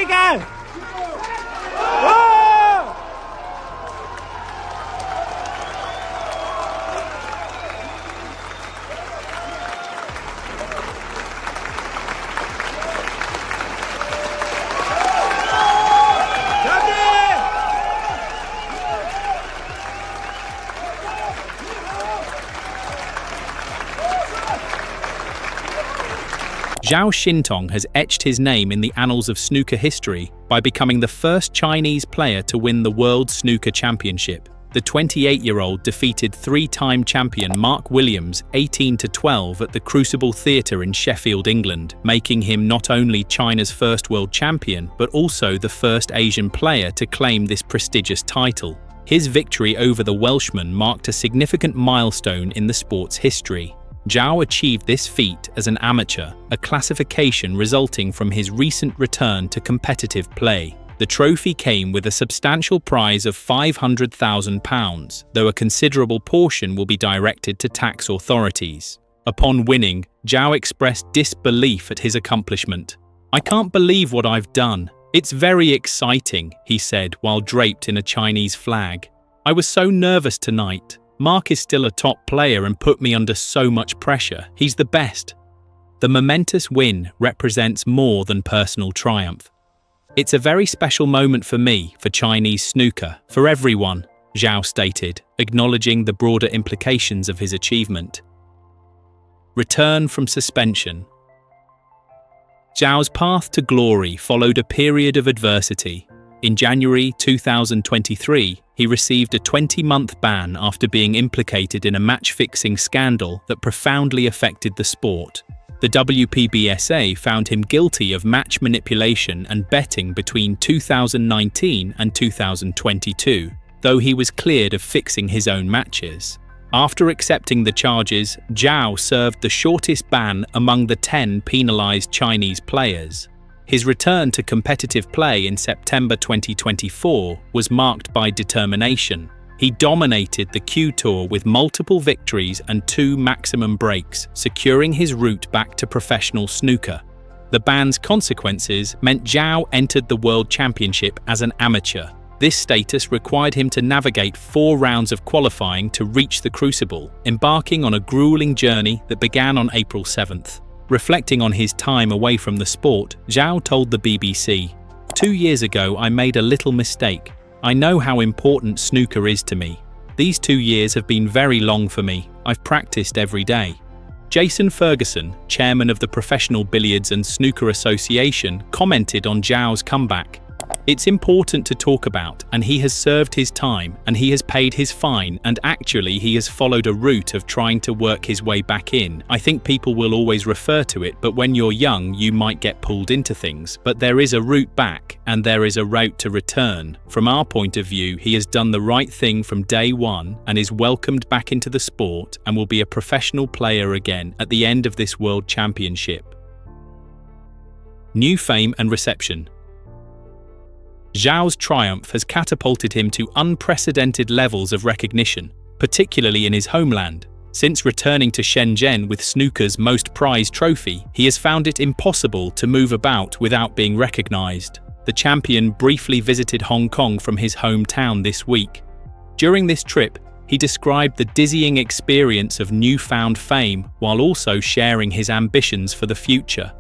干！Zhao Xintong has etched his name in the annals of snooker history by becoming the first Chinese player to win the World Snooker Championship. The 28-year-old defeated three-time champion Mark Williams 18-12 at the Crucible Theatre in Sheffield, England, making him not only China's first world champion but also the first Asian player to claim this prestigious title. His victory over the Welshman marked a significant milestone in the sport's history. Zhao achieved this feat as an amateur, a classification resulting from his recent return to competitive play. The trophy came with a substantial prize of £500,000, though a considerable portion will be directed to tax authorities. Upon winning, Zhao expressed disbelief at his accomplishment. "I can't believe what I've done. It's very exciting," he said while draped in a Chinese flag. "I was so nervous tonight. Mark is still a top player and put me under so much pressure. He's the best." The momentous win represents more than personal triumph. "It's a very special moment for me, for Chinese snooker, for everyone," Zhao stated, acknowledging the broader implications of his achievement. Return from suspension. Zhao's path to glory followed a period of adversity. In January 2023, he received a 20-month ban after being implicated in a match-fixing scandal that profoundly affected the sport. The WPBSA found him guilty of match manipulation and betting between 2019 and 2022, though he was cleared of fixing his own matches. After accepting the charges, Zhao served the shortest ban among the 10 penalized Chinese players. His return to competitive play in September 2024 was marked by determination. He dominated the Q Tour with multiple victories and 2 maximum breaks, securing his route back to professional snooker. The ban's consequences meant Zhao entered the World Championship as an amateur. This status required him to navigate 4 rounds of qualifying to reach the Crucible, embarking on a grueling journey that began on April 7th. Reflecting on his time away from the sport, Zhao told the BBC, "2 years ago I made a little mistake. I know how important snooker is to me. These 2 years have been very long for me. I've practiced every day." Jason Ferguson, chairman of the Professional Billiards and Snooker Association, commented on Zhao's comeback. "It's important to talk about, and he has served his time, and he has paid his fine, and actually he has followed a route of trying to work his way back in. I think people will always refer to it, but when you're young you might get pulled into things, but there is a route back, and there is a route to return. From our point of view, he has done the right thing from day one, and is welcomed back into the sport, and will be a professional player again at the end of this World Championship." New fame and reception. Zhao's triumph has catapulted him to unprecedented levels of recognition, particularly in his homeland. Since returning to Shenzhen with snooker's most prized trophy, he has found it impossible to move about without being recognized. The champion briefly visited Hong Kong from his hometown this week. During this trip, he described the dizzying experience of newfound fame while also sharing his ambitions for the future.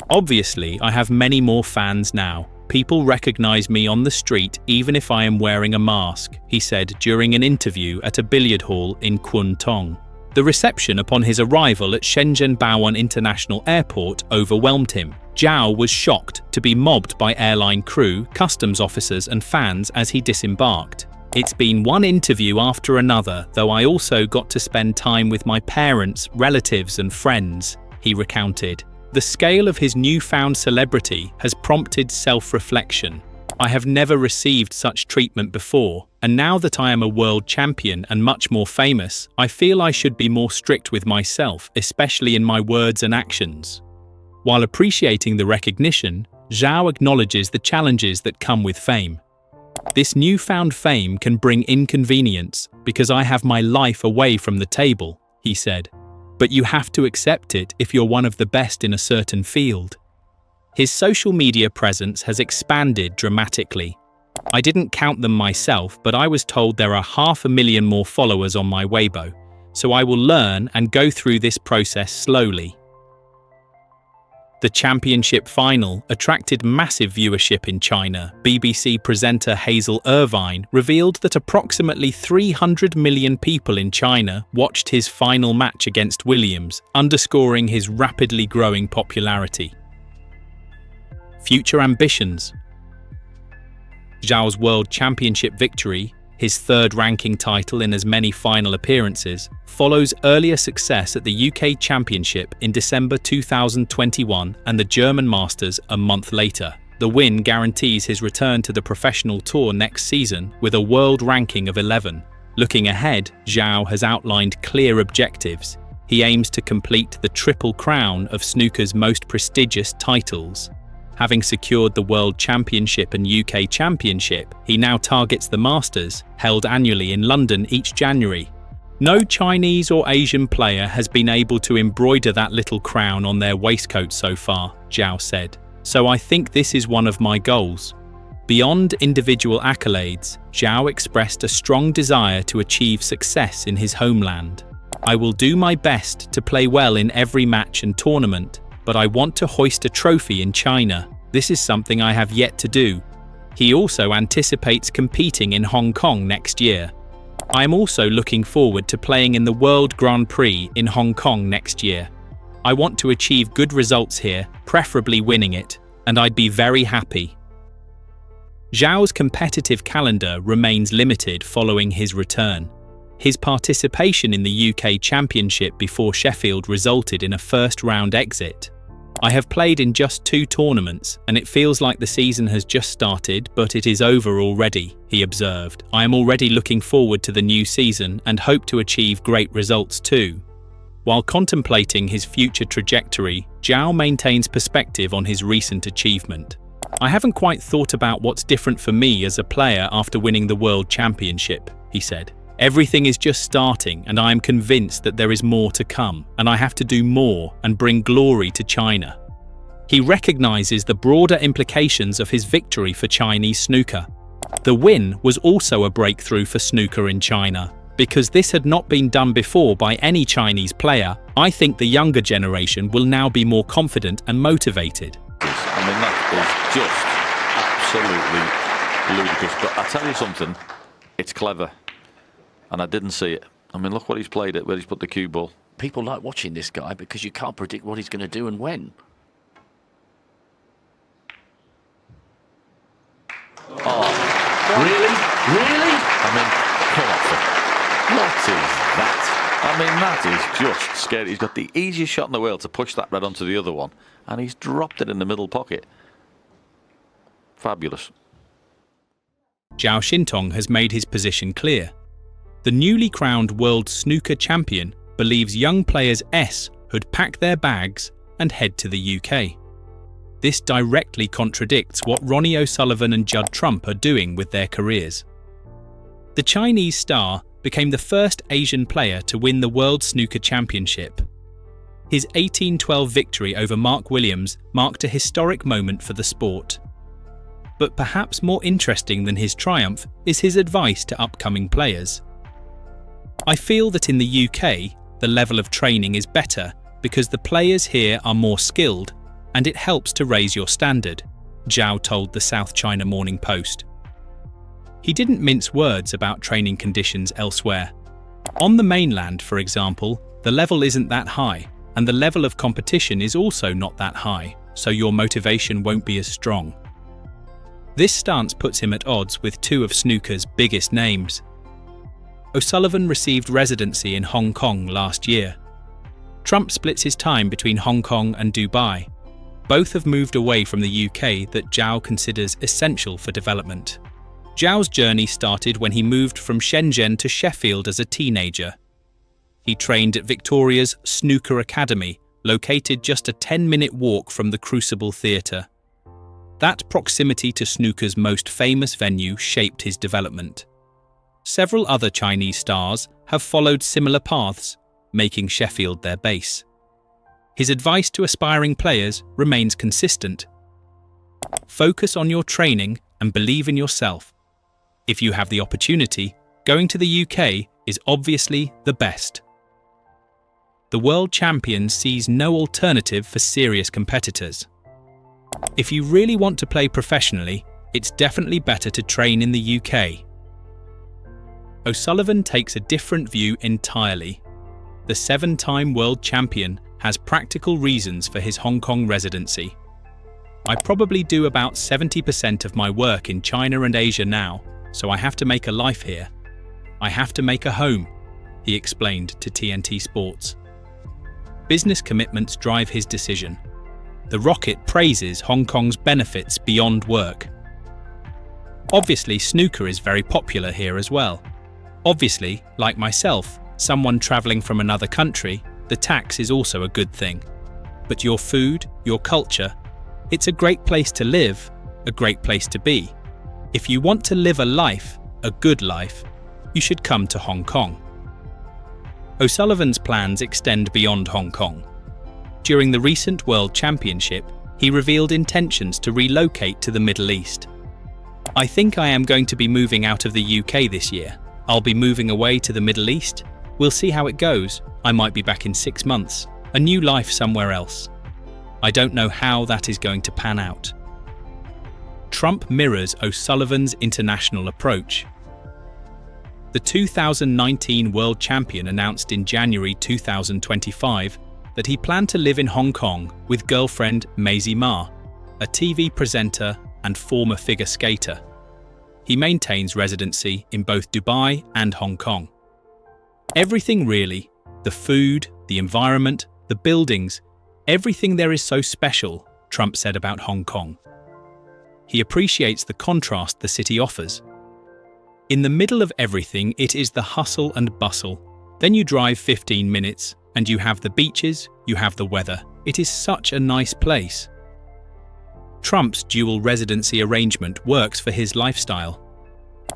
"Obviously, I have many more fans now. People recognize me on the street even if I am wearing a mask," he said during an interview at a billiard hall in Kwun Tong. The reception upon his arrival at Shenzhen Baoan International Airport overwhelmed him. Zhao was shocked to be mobbed by airline crew, customs officers and fans as he disembarked. "It's been one interview after another, though I also got to spend time with my parents, relatives and friends," he recounted. The scale of his newfound celebrity has prompted self-reflection. "I have never received such treatment before, and now that I am a world champion and much more famous, I feel I should be more strict with myself, especially in my words and actions." While appreciating the recognition, Zhao acknowledges the challenges that come with fame. "This newfound fame can bring inconvenience because I have my life away from the table," he said. "But you have to accept it if you're one of the best in a certain field." His social media presence has expanded dramatically. I didn't count them myself, but I was told there are 500,000 more followers on my Weibo, so I will learn and go through this process slowly. The championship final attracted massive viewership in China. BBC presenter Hazel Irvine revealed that approximately 300 million people in China watched his final match against Williams, underscoring his rapidly growing popularity. Future ambitions. Zhao's World Championship victory, his third ranking title in as many final appearances, follows earlier success at the UK Championship in December 2021 and the German Masters a month later. The win guarantees his return to the professional tour next season with a world ranking of 11. Looking ahead, Zhao has outlined clear objectives. He aims to complete the triple crown of snooker's most prestigious titles. Having secured the World Championship and UK Championship, he now targets the Masters, held annually in London each January. No Chinese or Asian player has been able to embroider that little crown on their waistcoat so far, Zhao said. So I think this is one of my goals. Beyond individual accolades, Zhao expressed a strong desire to achieve success in his homeland. I will do my best to play well in every match and tournament, but I want to hoist a trophy in China. This is something I have yet to do. He also anticipates competing in Hong Kong next year. I am also looking forward to playing in the World Grand Prix in Hong Kong next year. I want to achieve good results here, preferably winning it, and I'd be very happy. Zhao's competitive calendar remains limited following his return. His participation in the UK Championship before Sheffield resulted in a first-round exit. I have played in just 2 tournaments, and it feels like the season has just started, but it is over already, he observed. I am already looking forward to the new season and hope to achieve great results too. While contemplating his future trajectory, Zhao maintains perspective on his recent achievement. I haven't quite thought about what's different for me as a player after winning the World Championship, he said. Everything is just starting, and I am convinced that there is more to come, and I have to do more and bring glory to China. He recognizes the broader implications of his victory for Chinese snooker. The win was also a breakthrough for snooker in China. Because this had not been done before by any Chinese player, I think the younger generation will now be more confident and motivated. I mean, that is just absolutely ludicrous. But I tell you something, it's clever. And I didn't see it. I mean, look what he's played it, where he's put the cue ball. People like watching this guy because you can't predict what he's going to do and when. Oh, really? Really? I mean, come on, sir. What is that? I mean, that is just scary. He's got the easiest shot in the world to push that red onto the other one, and he's dropped it in the middle pocket. Fabulous. Zhao Xintong has made his position clear. The newly crowned world snooker champion believes young players should pack their bags and head to the UK. This directly contradicts what Ronnie O'Sullivan and Judd Trump are doing with their careers. The Chinese star became the first Asian player to win the World Snooker Championship. His 18-12 victory over Mark Williams marked a historic moment for the sport. But perhaps more interesting than his triumph is his advice to upcoming players. I feel that in the UK, the level of training is better because the players here are more skilled and it helps to raise your standard, Zhao told the South China Morning Post. He didn't mince words about training conditions elsewhere. On the mainland, for example, the level isn't that high, and the level of competition is also not that high, so your motivation won't be as strong. This stance puts him at odds with 2 of snooker's biggest names. O'Sullivan received residency in Hong Kong last year. Trump splits his time between Hong Kong and Dubai. Both have moved away from the UK that Zhao considers essential for development. Zhao's journey started when he moved from Shenzhen to Sheffield as a teenager. He trained at Victoria's Snooker Academy, located just a 10-minute walk from the Crucible Theatre. That proximity to snooker's most famous venue shaped his development. Several other Chinese stars have followed similar paths, making Sheffield their base. His advice to aspiring players remains consistent: Focus on your training and believe in yourself. If you have the opportunity, going to the UK is obviously the best. The world champion sees no alternative for serious competitors. If you really want to play professionally, it's definitely better to train in the UK. O'Sullivan takes a different view entirely. The 7-time world champion has practical reasons for his Hong Kong residency. I probably do about 70% of my work in China and Asia now, so I have to make a life here. I have to make a home, he explained to TNT Sports. Business commitments drive his decision. The Rocket praises Hong Kong's benefits beyond work. Obviously, snooker is very popular here as well. Obviously, like myself, someone traveling from another country, the tax is also a good thing. But your food, your culture, it's a great place to live, a great place to be. If you want to live a life, a good life, you should come to Hong Kong. O'Sullivan's plans extend beyond Hong Kong. During the recent World Championship, he revealed intentions to relocate to the Middle East. I think I am going to be moving out of the UK this year. I'll be moving away to the Middle East. We'll see how it goes. I might be back in 6 months. A new life somewhere else. I don't know how that is going to pan out. Trump mirrors O'Sullivan's international approach. The 2019 world champion announced in January 2025 that he planned to live in Hong Kong with girlfriend Maisie Ma, a TV presenter and former figure skater. He maintains residency in both Dubai and Hong Kong. Everything really, the food, the environment, the buildings, everything there is so special, Trump said about Hong Kong. He appreciates the contrast the city offers. In the middle of everything, it is the hustle and bustle. Then you drive 15 minutes and you have the beaches, you have the weather. It is such a nice place. Trump's dual residency arrangement works for his lifestyle.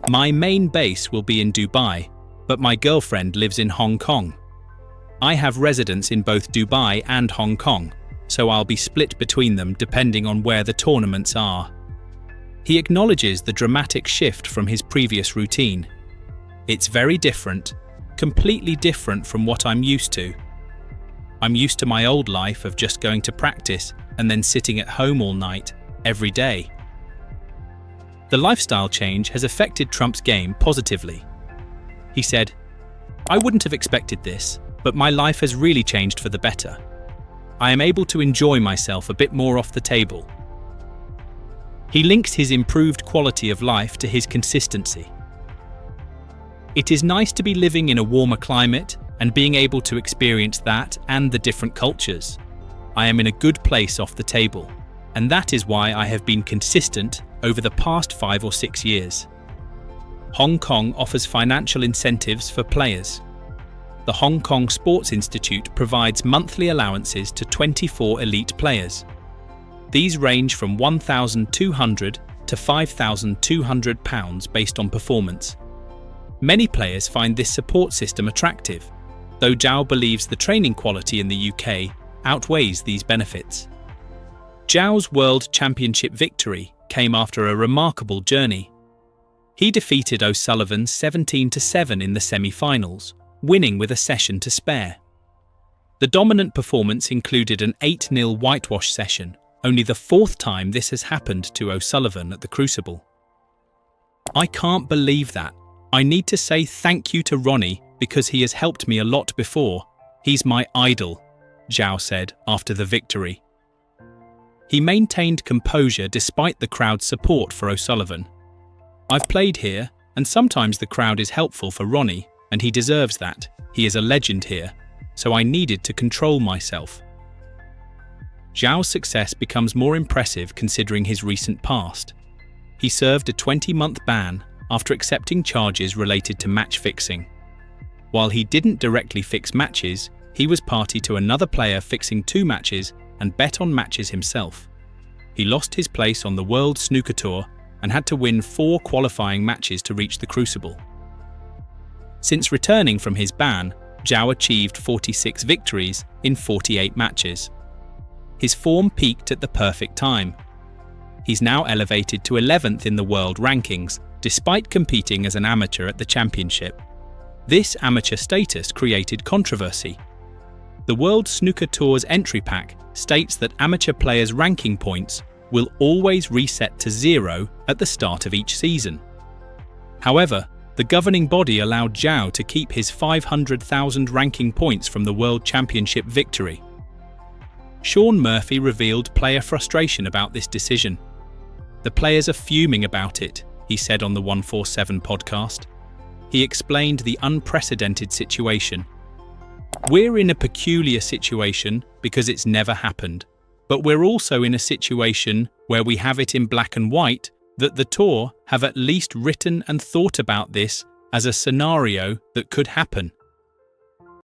My main base will be in Dubai, but my girlfriend lives in Hong Kong. I have residence in both Dubai and Hong Kong, so I'll be split between them depending on where the tournaments are. He acknowledges the dramatic shift from his previous routine. It's very different, completely different from what I'm used to. I'm used to my old life of just going to practice and then sitting at home all night, every day. The lifestyle change has affected Trump's game positively. He said, "I wouldn't have expected this, but my life has really changed for the better. I am able to enjoy myself a bit more off the table." He links his improved quality of life to his consistency. It is nice to be living in a warmer climate and being able to experience that and the different cultures. I am in a good place off the table, and that is why I have been consistent over the past 5 or 6 years. Hong Kong offers financial incentives for players. The Hong Kong Sports Institute provides monthly allowances to 24 elite players. These range from £1,200 to £5,200 based on performance. Many players find this support system attractive, though Zhao believes the training quality in the UK outweighs these benefits. Zhao's World Championship victory came after a remarkable journey. He defeated O'Sullivan 17-7 in the semi-finals, winning with a session to spare. The dominant performance included an 8-0 whitewash session, only the 4th time this has happened to O'Sullivan at the Crucible. "I can't believe that. I need to say thank you to Ronnie because he has helped me a lot before. He's my idol," Zhao said after the victory. He maintained composure despite the crowd's support for O'Sullivan. "I've played here, and sometimes the crowd is helpful for Ronnie, and he deserves that. He is a legend here, so I needed to control myself." Zhao's success becomes more impressive considering his recent past. He served a 20-month ban after accepting charges related to match fixing. While he didn't directly fix matches, he was party to another player fixing 2 matches and bet on matches himself. He lost his place on the World Snooker Tour and had to win 4 qualifying matches to reach the Crucible. Since returning from his ban, Zhao achieved 46 victories in 48 matches. His form peaked at the perfect time. He's now elevated to 11th in the world rankings, despite competing as an amateur at the championship. This amateur status created controversy. The World Snooker Tour's entry pack states that amateur players' ranking points will always reset to 0 at the start of each season. However, the governing body allowed Zhao to keep his 500,000 ranking points from the World Championship victory. Sean Murphy revealed player frustration about this decision. "The players are fuming about it," he said on the 147 podcast. He explained the unprecedented situation. "We're in a peculiar situation because it's never happened, but we're also in a situation where we have it in black and white that the tour have at least written and thought about this as a scenario that could happen."